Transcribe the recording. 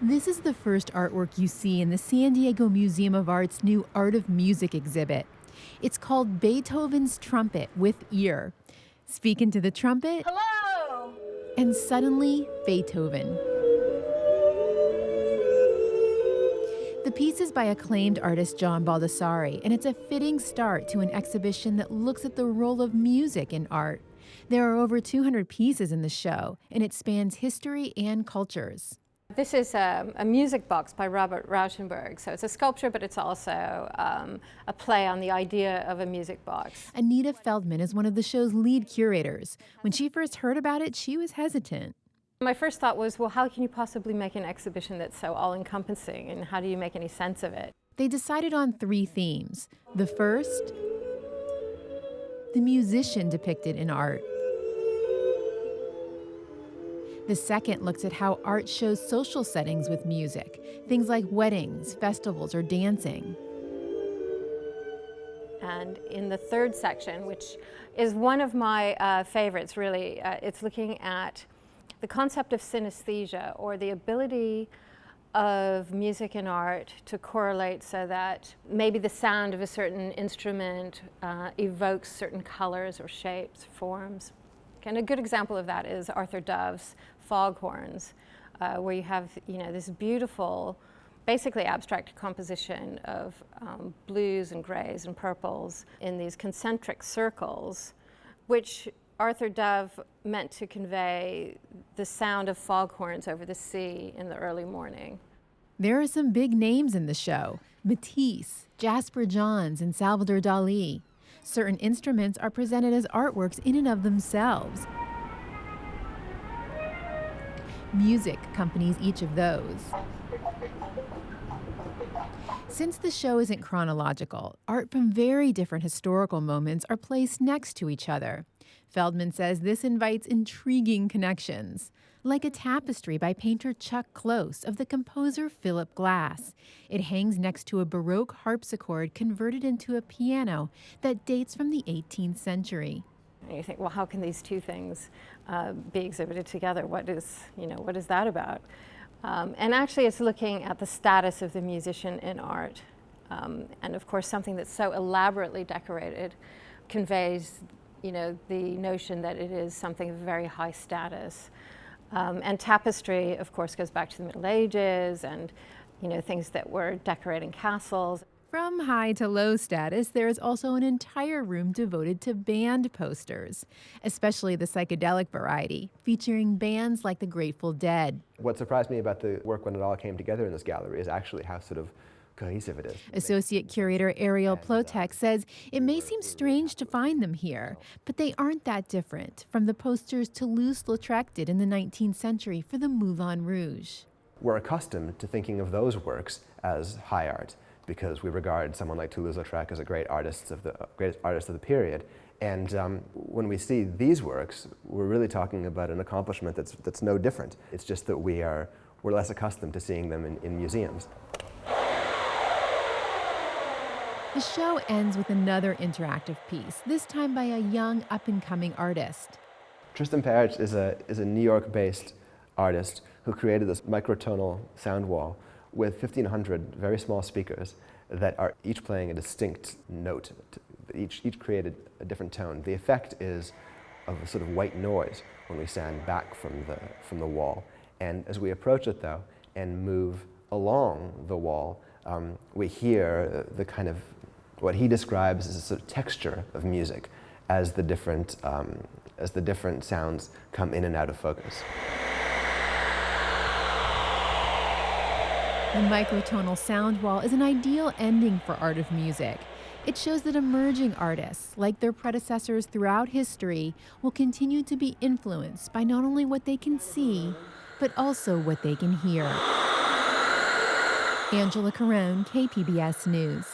This is the first artwork you see in the San Diego Museum of Art's new Art of Music exhibit. It's called Beethoven's Trumpet with Ear. Speak into the trumpet, Hello! and suddenly, Beethoven. The piece is by acclaimed artist John Baldessari, and it's a fitting start to an exhibition that looks at the role of music in art. There are over 200 pieces in the show, and it spans history and cultures. This is a music box by Robert Rauschenberg. So it's a sculpture, but it's also a play on the idea of a music box. Anita Feldman is one of the show's lead curators. When she first heard about it, she was hesitant. My first thought was, well, how can you possibly make an exhibition that's so all-encompassing, and how do you make any sense of it? They decided on 3 themes. The first, the musician depicted in art. The second looks at how art shows social settings with music, things like weddings, festivals, or dancing. And in the third section, which is one of my favorites, really, it's looking at the concept of synesthesia, or the ability of music and art to correlate so that maybe the sound of a certain instrument evokes certain colors or shapes, forms. And a good example of that is Arthur Dove's foghorns, where you have this beautiful, basically abstract composition of blues and grays and purples in these concentric circles, which Arthur Dove meant to convey the sound of foghorns over the sea in the early morning. There are some big names in the show: Matisse, Jasper Johns, and Salvador Dali. Certain instruments are presented as artworks in and of themselves. Music accompanies each of those. Since the show isn't chronological, art from very different historical moments are placed next to each other. Feldman says this invites intriguing connections, like a tapestry by painter Chuck Close of the composer Philip Glass. It hangs next to a Baroque harpsichord converted into a piano that dates from the 18th century. And you think, well, how can these two things be exhibited together? What is that about? And actually, it's looking at the status of the musician in art. And of course, something that's so elaborately decorated conveys, the notion that it is something of very high status. And tapestry, of course, goes back to the Middle Ages and, things that were decorating castles. From high to low status, there is also an entire room devoted to band posters, especially the psychedelic variety, featuring bands like the Grateful Dead. What surprised me about the work when it all came together in this gallery is actually how sort of cohesive it is. Associate curator Ariel Plotek says it may seem strange to find them here, but they aren't that different from the posters Toulouse-Lautrec did in the 19th century for the Moulin Rouge. We're accustomed to thinking of those works as high art, because we regard someone like Toulouse-Lautrec as a greatest artist of the period. And when we see these works, we're really talking about an accomplishment that's no different. It's just that we're less accustomed to seeing them in museums. The show ends with another interactive piece, this time by a young up-and-coming artist. Tristan Paris is a New York-based artist who created this microtonal sound wall with 1,500 very small speakers that are each playing a distinct note. Each created a different tone. The effect is of a sort of white noise when we stand back from the wall. And as we approach it, though, and move along the wall, we hear the kind of what he describes as a sort of texture of music as the different sounds come in and out of focus. The microtonal sound wall is an ideal ending for Art of Music. It shows that emerging artists, like their predecessors throughout history, will continue to be influenced by not only what they can see, but also what they can hear. Angela Carone, KPBS News.